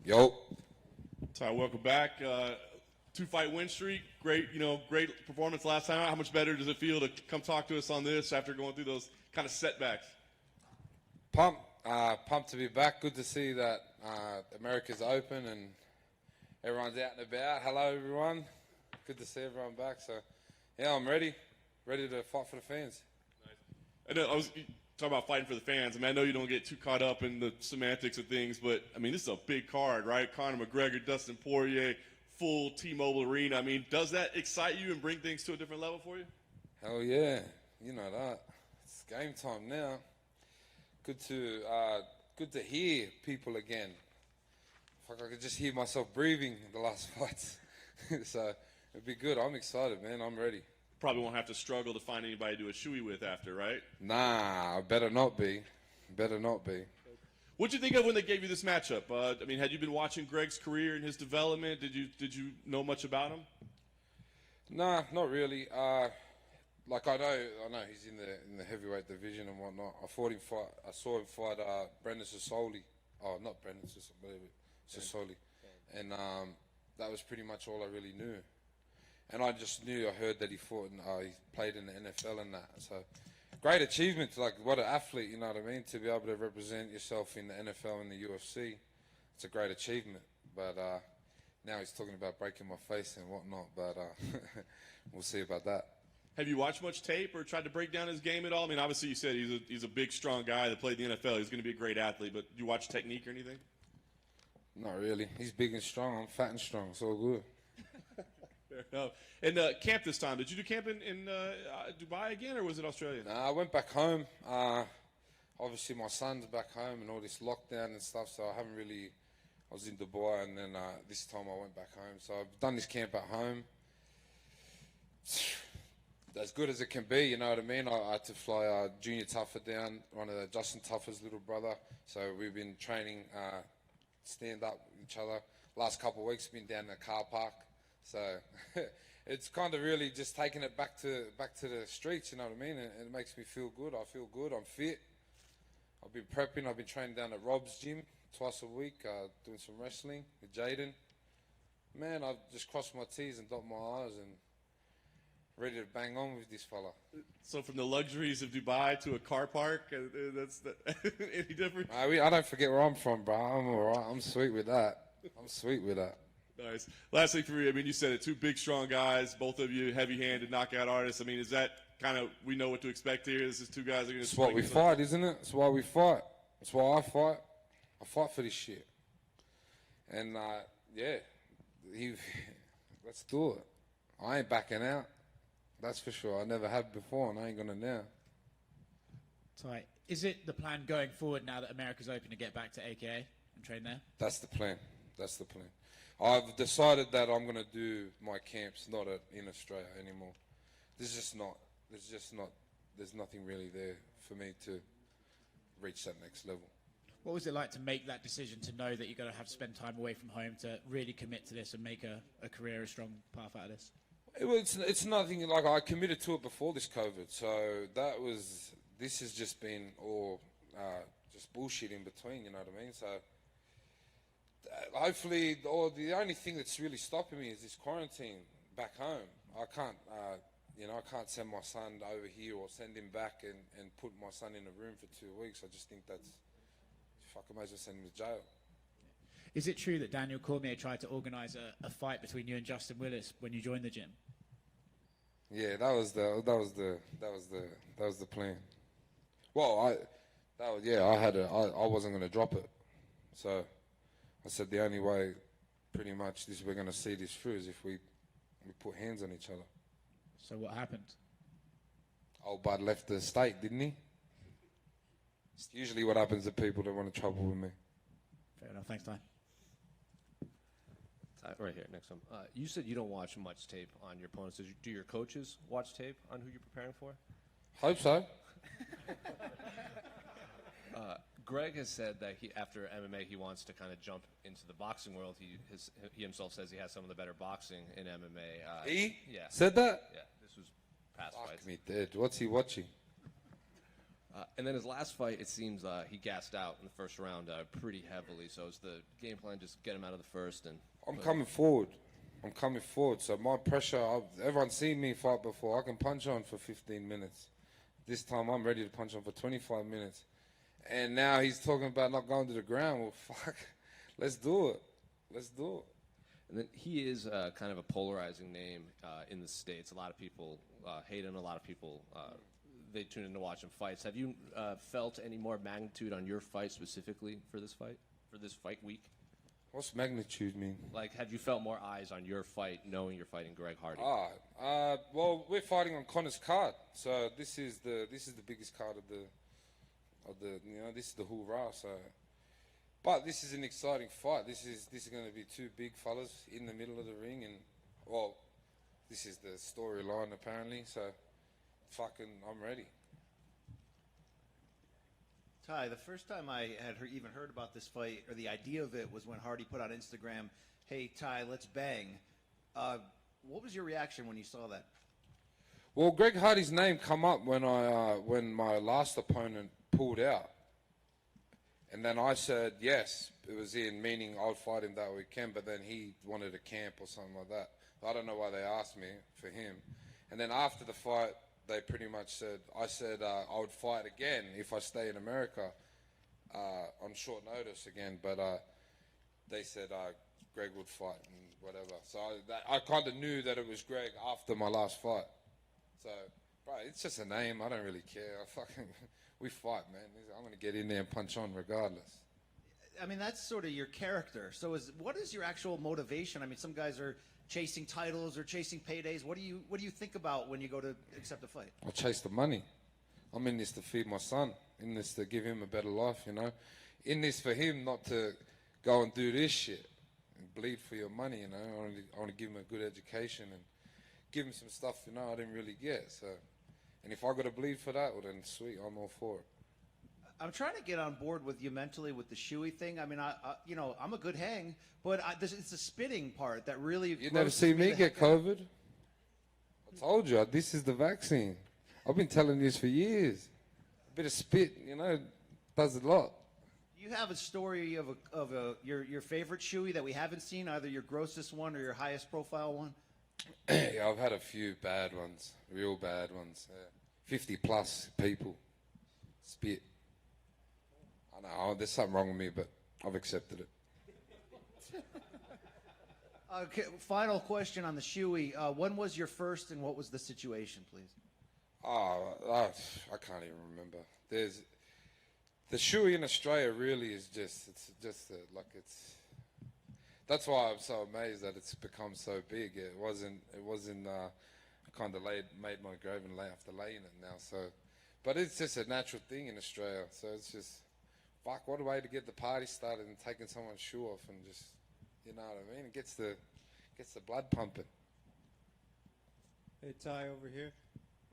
Yo. Tai, welcome back. 2-fight win streak. Great, great performance last time. How much better does it feel to come talk to us on this after going through those kind of setbacks? Pumped to be back. Good to see that America's open and everyone's out and about. Hello, everyone. Good to see everyone back. So, yeah, I'm ready to fight for the fans. Nice. I was talking about fighting for the fans. I mean, I know you don't get too caught up in the semantics of things, but I mean, this is a big card, right? Conor McGregor, Dustin Poirier, full T-Mobile Arena. I mean, does that excite you and bring things to a different level for you? Hell yeah, you know that. It's game time now. Good to hear people again. Fuck, I could just hear myself breathing in the last fights. So it'd be good. I'm excited, man. I'm ready. Probably won't have to struggle to find anybody to do a shoey with after, right? Nah, better not be. Better not be. What'd you think of when they gave you this matchup? I mean, had you been watching Greg's career and his development? Did you know much about him? Nah, not really. Like I know he's in the heavyweight division and whatnot. I saw him fight Brendan Sasoli. Oh, not Brendan Sasoli. And that was pretty much all I really knew. And I just knew, I heard that he fought and he played in the NFL and that. So great achievement. Like, what an athlete, you know what I mean? To be able to represent yourself in the NFL and the UFC, it's a great achievement. But now he's talking about breaking my face and whatnot. But we'll see about that. Have you watched much tape or tried to break down his game at all? I mean, obviously you said he's a big, strong guy that played in the NFL. He's going to be a great athlete. But do you watch technique or anything? Not really. He's big and strong. I'm fat and strong. It's all good. Fair enough. And camp this time, did you do camp in Dubai again, or was it Australia? Nah, I went back home. Obviously, my son's back home and all this lockdown and stuff, so I haven't really... I was in Dubai, and then this time I went back home. So I've done this camp at home. As good as it can be, you know what I mean? I had to fly Junior Tuffer down, one of Justin Tuffer's little brother. So we've been training stand up with each other. Last couple of weeks, been down in the car park. So it's kind of really just taking it back to the streets, you know what I mean? And it makes me feel good. I feel good. I'm fit. I've been prepping. I've been training down at Rob's gym twice a week, doing some wrestling with Jaden. Man, I've just crossed my T's and dotted my I's and ready to bang on with this fella. So from the luxuries of Dubai to a car park, that's any different? I don't forget where I'm from, bro. I'm all right. I'm sweet with that. I'm sweet with that. Nice. Last thing for you, I mean, you said it, two big, strong guys, both of you heavy-handed knockout artists. I mean, is that kind of, we know what to expect here? This is two guys that are going to... It's what we fight, isn't it? It's why we fight. It's why I fight. I fight for this shit. And, yeah, let's do it. I ain't backing out. That's for sure. I never have before, and I ain't going to now. Tai, is it the plan going forward now that America's open to get back to AKA and train there? That's the plan. That's the plan. I've decided that I'm going to do my camps not in Australia anymore. There's nothing really there for me to reach that next level. What was it like to make that decision, to know that you're going to have to spend time away from home to really commit to this and make a career, a strong path out of this? It's nothing, like I committed to it before this COVID, so this has just been all just bullshit in between, you know what I mean? So hopefully, the only thing that's really stopping me is this quarantine back home. I can't, I can't send my son over here or send him back and put my son in a room for 2 weeks. I just think that's, fuck, I might as well send him to jail. Is it true that Daniel Cormier tried to organise a fight between you and Justin Willis when you joined the gym? Yeah, that was the plan. Well, I wasn't going to drop it, so I said the only way, pretty much, we're going to see this through is if we put hands on each other. So what happened? Old Bud left the state, didn't he? It's usually what happens to people that want to trouble with me. Fair enough. Thanks, Ty. Right here, next one. You said you don't watch much tape on your opponents. Do your coaches watch tape on who you're preparing for? Hope so. Greg has said that after MMA, he wants to kind of jump into the boxing world. He himself says he has some of the better boxing in MMA. He? Yeah. Said that? Yeah, this was past Fuck fights. me dead. What's he watching? And then his last fight, it seems he gassed out in the first round pretty heavily. So is the game plan just get him out of the first? And I'm coming forward. So my pressure, everyone's seen me fight before. I can punch on for 15 minutes. This time I'm ready to punch on for 25 minutes. And now he's talking about not going to the ground. Well, fuck, let's do it. And then he is kind of a polarizing name in the States. A lot of people hate him. A lot of people, they tune in to watch him fights. Have you felt any more magnitude on your fight specifically for this fight week? What's magnitude mean? Like, have you felt more eyes on your fight knowing you're fighting Greg Hardy? Well, we're fighting on Connor's card. So this is the biggest card of the this is the hoorah. So, but this is an exciting fight. This is going to be two big fellas in the middle of the ring, and well, this is the storyline apparently. So, I'm ready. Tai, the first time I had even heard about this fight, or the idea of it, was when Hardy put on Instagram, "Hey Tai, let's bang." What was your reaction when you saw that? Well, Greg Hardy's name come up when my last opponent pulled out, and then I said yes. It was meaning I'll fight him that weekend, but then he wanted a camp or something like that. I don't know why they asked me for him. And then after the fight, they pretty much said, I would fight again if I stay in America on short notice again. But they said Greg would fight and whatever. So I kind of knew that it was Greg after my last fight. So, bro, it's just a name. I don't really care. We fight, man. I'm going to get in there and punch on regardless. I mean, that's sort of your character. So what is your actual motivation? I mean, some guys are chasing titles or chasing paydays. What do you think about when you go to accept a fight? I chase the money. I'm in this to feed my son. In this to give him a better life, you know. In this for him not to go and do this shit and bleed for your money, you know. I want to give him a good education and give him some stuff, you know, I didn't really get. So, and if I got to bleed for that, well then sweet, I'm all for it. I'm trying to get on board with you mentally with the shoey thing. I mean, I'm a good hang, but it's the spitting part that really. You never see me get COVID. I told you, this is the vaccine. I've been telling you this for years. A bit of spit, you know, does a lot. You have a story of your favorite shoey that we haven't seen, either your grossest one or your highest profile one. Yeah, I've had a few bad ones, real bad ones. 50 plus people spit. I know there's something wrong with me, but I've accepted it. Okay, final question on the shoey. When was your first, and what was the situation, please? I can't even remember. There's the shoey in Australia really is that's why I'm so amazed that it's become so big. It wasn't I kind of made my grave and have to lay in it now. So, but it's just a natural thing in Australia. So it's just what a way to get the party started and taking someone's shoe off and just, you know what I mean? It gets the blood pumping. Hey, Tai, over here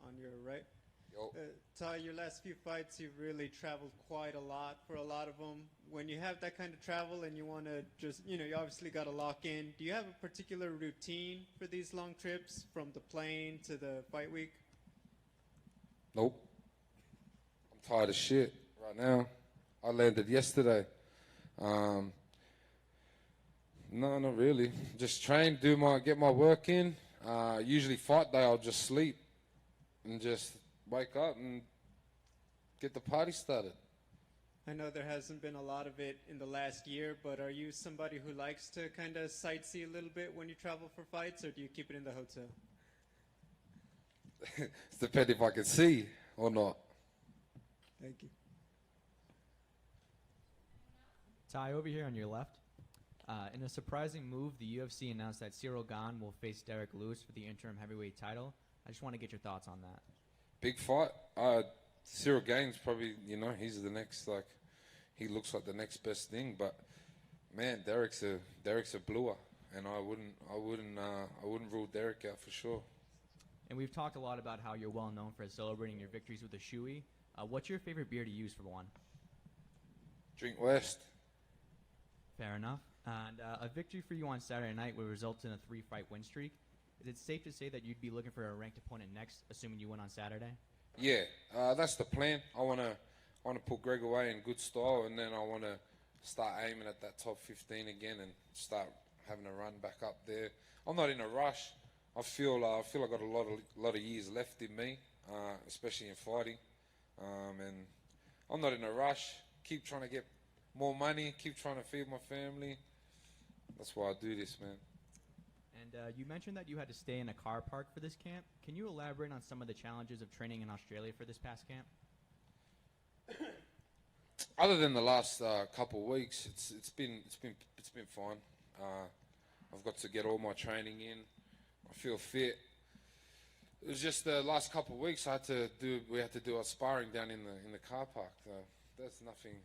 on your right. Yo. Tai, your last few fights, you've really traveled quite a lot for a lot of them. When you have that kind of travel and you want to just, you obviously got to lock in. Do you have a particular routine for these long trips from the plane to the fight week? Nope. I'm tired of shit right now. I landed yesterday. No, not really. Just train, get my work in. Usually fight day, I'll just sleep and just wake up and get the party started. I know there hasn't been a lot of it in the last year, but are you somebody who likes to kind of sightsee a little bit when you travel for fights, or do you keep it in the hotel? It's depending if I can see or not. Thank you. Tai, over here on your left. In a surprising move, the UFC announced that Cyril Gane will face Derek Lewis for the interim heavyweight title. I just want to get your thoughts on that. Big fight. Cyril Gane's probably, he's the next, he looks like the next best thing. But man, Derek's a bluer, and I wouldn't rule Derek out for sure. And we've talked a lot about how you're well known for celebrating your victories with a shoey. What's your favorite beer to use for one? Drink West. Fair enough. And a victory for you on Saturday night would result in a 3-fight win streak. Is it safe to say that you'd be looking for a ranked opponent next, assuming you win on Saturday? Yeah, that's the plan. I wanna put Greg away in good style, and then I wanna start aiming at that top 15 again and start having a run back up there. I'm not in a rush. I feel I got a lot of years left in me, especially in fighting, and I'm not in a rush. Keep trying to get more money. Keep trying to feed my family. That's why I do this, man. And you mentioned that you had to stay in a car park for this camp. Can you elaborate on some of the challenges of training in Australia for this past camp? Other than the last couple of weeks, it's been fine. I've got to get all my training in. I feel fit. It was just the last couple of weeks we had to do our sparring down in the car park. That's nothing.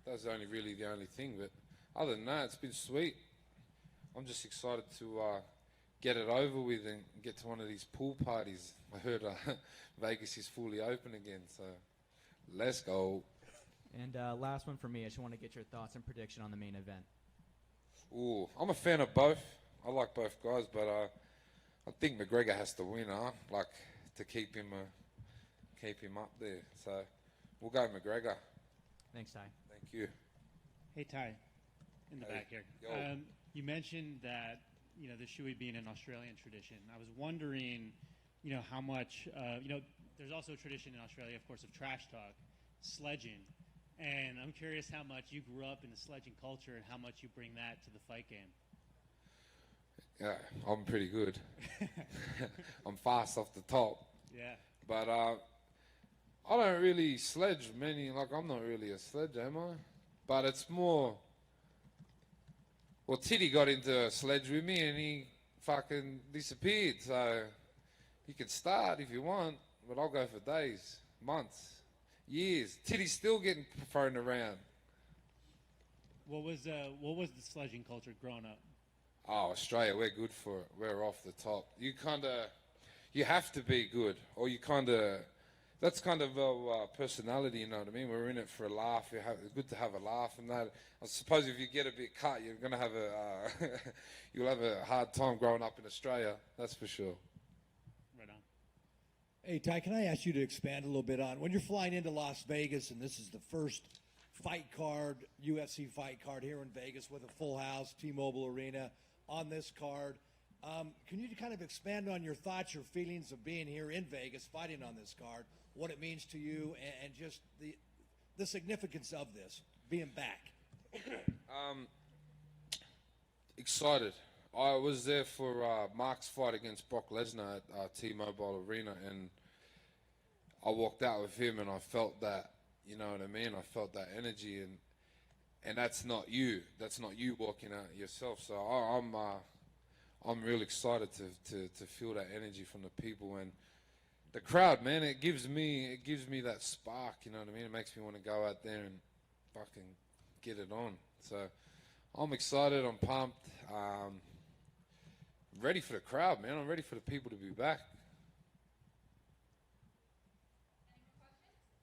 That's really the only thing. But other than that, it's been sweet. I'm just excited to get it over with and get to one of these pool parties. I heard Vegas is fully open again, so let's go. And last one for me. I just want to get your thoughts and prediction on the main event. Ooh, I'm a fan of both. I like both guys, but I think McGregor has to win, like to keep him up there. So we'll go McGregor. Thanks, Ty. Thank you. Hey, Ty, in the Hey. back here. Yo. You mentioned that, the Shui being an Australian tradition. I was wondering, how much, there's also a tradition in Australia, of course, of trash talk, sledging. And I'm curious how much you grew up in the sledging culture and how much you bring that to the fight game. Yeah, I'm pretty good. I'm fast off the top. Yeah. But I don't really sledge many. Like, I'm not really a sledger, am I? But it's more. Well, Titty got into a sledge with me and he fucking disappeared. So you can start if you want, but I'll go for days, months, years. Titty's still getting thrown around. What was the sledging culture growing up? Oh, Australia, we're good for it. We're off the top. You have to be good, or that's kind of our personality, you know what I mean? We're in it for a laugh. It's good to have a laugh, and that. I suppose if you get a bit cut, you're gonna have you'll have a hard time growing up in Australia. That's for sure. Right on. Hey, Ty, can I ask you to expand a little bit on when you're flying into Las Vegas, and this is the first fight card, UFC fight card here in Vegas with a full house, T-Mobile Arena on this card. Can you kind of expand on your thoughts, your feelings of being here in Vegas, fighting on this card, what it means to you, and just the significance of this, being back? Excited. I was there for Mark's fight against Brock Lesnar at T-Mobile Arena, and I walked out with him, and I felt that, you know what I mean? I felt that energy, and that's not you. That's not you walking out yourself. So I'm real excited to feel that energy from the people and the crowd, man. It gives me that spark, you know what I mean? It makes me want to go out there and fucking get it on. So I'm excited. I'm pumped. Ready for the crowd, man. I'm ready for the people to be back. Any more questions?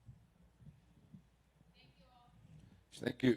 Thank you all. Thank you.